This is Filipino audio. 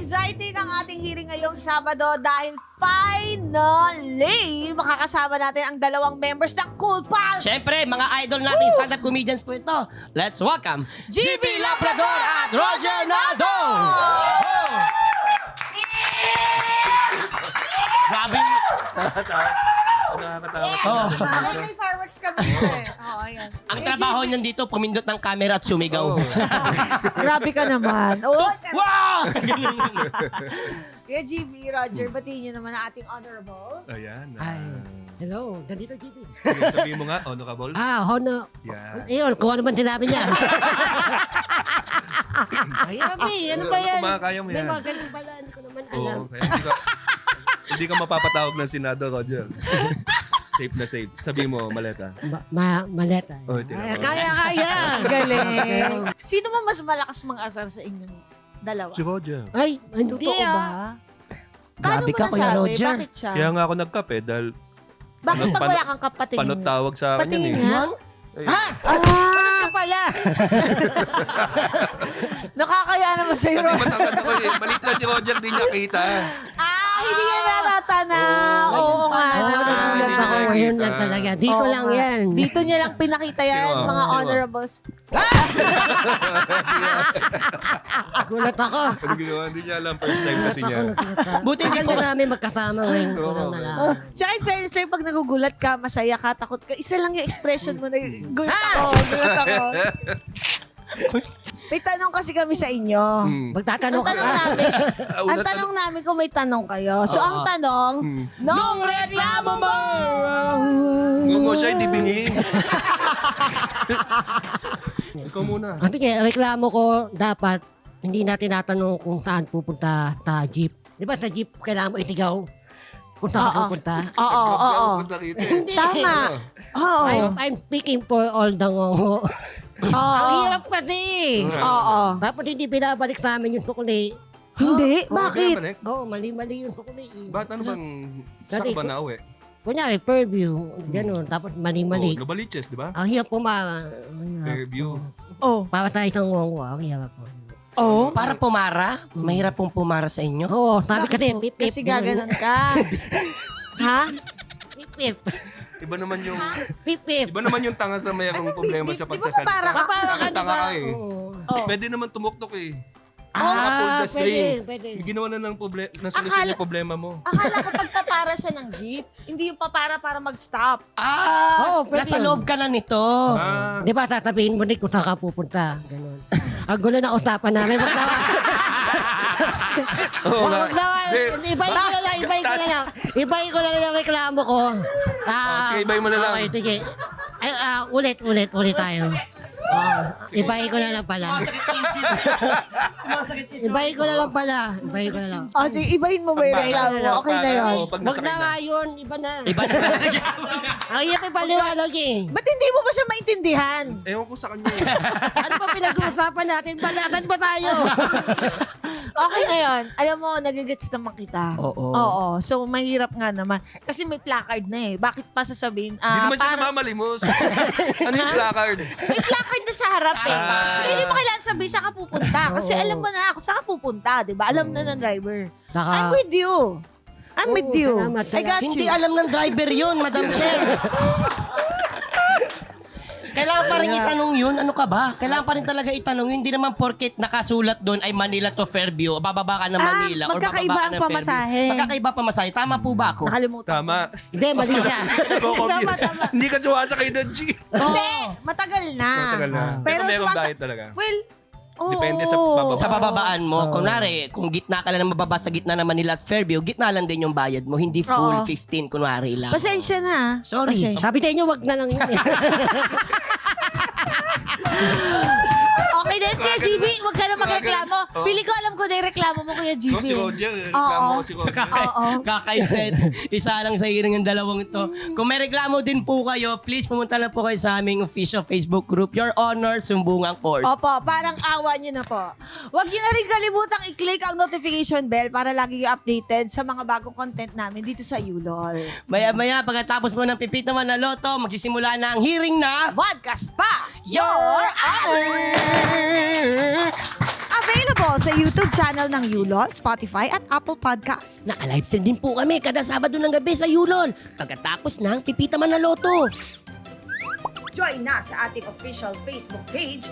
exciting ang ating hearing ngayong Sabado dahil finally makakasama natin ang dalawang members ng Cool Pals. Siyempre, mga idol nating stand-up comedians po ito. Let's welcome GB Labrador at Roger Naldo! Grabe. Parang may fireworks kami dito eh. Oo, ayan. Ang trabaho niyan dito, pumindot ng camera at sumigaw. Grabe ka naman. Oh, Wow! Kaya GB, Roger, batiin niyo naman ang ating honorables. Ayan. Ay, hello, nandito GB. Sabihin mo nga, honorable. Hono. Yan. Ayun, kung ano man sinabi niya. Ay, okay, ano ba yan? Kumakaya mo yan. May mga ganun pala, hindi ko naman alam. Oo, kaya hindi ka mapapatawag ng Senado, Roger. Safe na safe. Sabihin mo, maleta. Maleta. Oh, tira mo. Kaya. Galing. Sino mo mas malakas mang-asar sa inyong dalawa? Si Roger. Ay, hindi Totoo ba? Paano Grabe mo ka, Kuya nasabi? Roger. Bakit siya? Kaya nga ako nagkape dahil Bakit pag Pano- wala kang kapatingin? panot tawag sa akin Patingin yun eh. nga. Ay, Ano pala? Nakakaya naman sa'yo. Kasi matangkad ako eh. Maliit na si Roger, di niya kita. Hindi yan natatanaw. Oo nga. Oo, nagulat ako ngayon lang talaga. Dito Oo lang nga. yan. Dito niya lang pinakita yan, Sino? mga Sino? honorables. Gulat ako. Ano ginawa? Hindi niya alam. First time kasi niya. Buti hindi Hindi po. na namin magkasama ngayon. Ko lang Oo. nalaman. Tsaka in fairness sa'yo, pag nagugulat ka, masaya ka, takot ka, isa lang yung expression mo na gulat ako, gulat ako. May tanong kasi kami sa inyo. Magtatanong Ang ka. tanong namin, ang tanong namin kung may tanong kayo. So, ang tanong, nung reklamo mo! Ngungo siya, hindi bingi. Ikaw muna. Kasi kaya reklamo ko, dapat hindi na tinatanong kung saan pupunta sa jeep. Di ba sa jeep kailangan mo itigaw kung saan ka Oo. pupunta? Oo, oo. Punta rito eh. Hindi. Tama. Oo. I'm speaking for all the ngongo. Ang Oo. hirap kasi. Oo. Dapat hindi binabalik sa amin yung sukli. Hindi? Oh, Bakit? pinabalik? Oo, mali-mali yung sukli. Ba't ano bang... Saan ka ba nauwi? Kunyari, Fairview, gano'n. Tapos mali-mali. Oh, Novaliches, di ba? Ang hirap po Fairview. Oh. para sa isang ngongo, ang hirap po. Oh. Para pumara? Mahirap pong pumara sa inyo? Oo, sabi kasi, pip-pip. Kasi gaganon ka. Ha? Pip-pip. Iba naman yung... Pip-pip. Iba naman yung tanga sa mayroong problema sa Di ba pagsasalita. para ka? Kapara ka, di Tanga ba? ka eh. Oo. Oh. Pwede naman tumuktok eh. Ah, Pull the string. pwede. Ginawa na ng solusyon yung problema mo. Akala ko pagpapara siya ng jeep, hindi yung papara para mag-stop. Oo, pwede Nasa yun. loob ka na nito. Ah, Di ba, sasabihin mo din kung saan ka pupunta. Ganon. Ang gulo na usapan namin. Wag na, oo nga. wag na, Di, ibahin ko na lang, ibahin ko na lang. Ibahin ko na lang yung reklamo ko. sige, ibahin mo na lang. Okay, sige. Ay, ulit tayo. Ibahin ko na lang pala. Ibahin ko na lang pala. Ibahin ko na lang. Oh, sige, ibahin mo ba yung reklamo mo? Okay na yun. Oo, pag Wag nasakay na nga yun, iba na. Iba na. Ang hirap ipaliwanag eh. Ba't hindi mo ba siya maintindihan? Ewan ko sa kanya eh. Ano pa pinag-uusapan natin? Balatan ba tayo? Okay na yun. Alam mo, nagigets naman kita. Oo. Oo. So, mahirap nga naman. Kasi may placard na eh. Bakit pa sasabihin? Hindi naman siya parang- namamalimos. Ano yung placard? May placard na sa harap eh. So, hindi mo kailangan sabihin saan ka pupunta. Kasi Oo. alam mo na kung saan ka pupunta, di ba? Alam na ng driver. Saka, I'm with you. I'm Oo, with you. salamat, I got Hindi you. alam ng driver yun, Madam Chair. Kailangan pa rin itanong yun. Ano ka ba? Kailangan pa rin talaga itanong yun. Hindi naman porket nakasulat doon ay Manila to Fairview. Bababa ka ng Manila. or magkakaiba bababa ka ang ng pamasahe. Fairview. Magkakaiba pamasahe. Tama po ba ako? Nakalimutan. Tama. hindi, mali siya. Tama, tama. Hindi ka sumasakay ng G. Hindi, matagal na. Matagal na. Pero Pero meron sumasa- diet talaga. Well, oo. Depende sa bababa. Sa bababaan mo, kunwari, kung gitna ka lang mababa sa gitna ng Manila at Fairview, gitna lang din yung bayad mo. Hindi full Oo. 15, kunwari lang. Pasensya na. Sorry. Pasensya. Sabi sa inyo, wag na lang yun. Okay din, Kuya GB. Huwag ka na magreklamo. Oo. Pili ko alam ko na yung reklamo mo, Kuya GB. No, si Roger. Reklamo ko si Roger. Oo. Kakainset. Isa lang sa hearing ng dalawang ito. Kung may reklamo din po kayo, please pumunta lang po kayo sa aming official Facebook group, Your Honor, Sumbungan Court. Opo, parang awa nyo na po. Huwag nyo na rin kalimutang i-click ang notification bell para lagi kayo updated sa mga bagong content namin dito sa ULOL. Maya-maya, pagkatapos mo ng pipito man na loto, magsisimula na ang hearing na Podcast pa! Your Honor! Available sa YouTube channel ng Yulol, Spotify at Apple Podcasts. Naka-live stream din po kami kada Sabado ng gabi sa Yulol. Pagkatapos ng Pipita Manaloto. Join na sa ating official Facebook page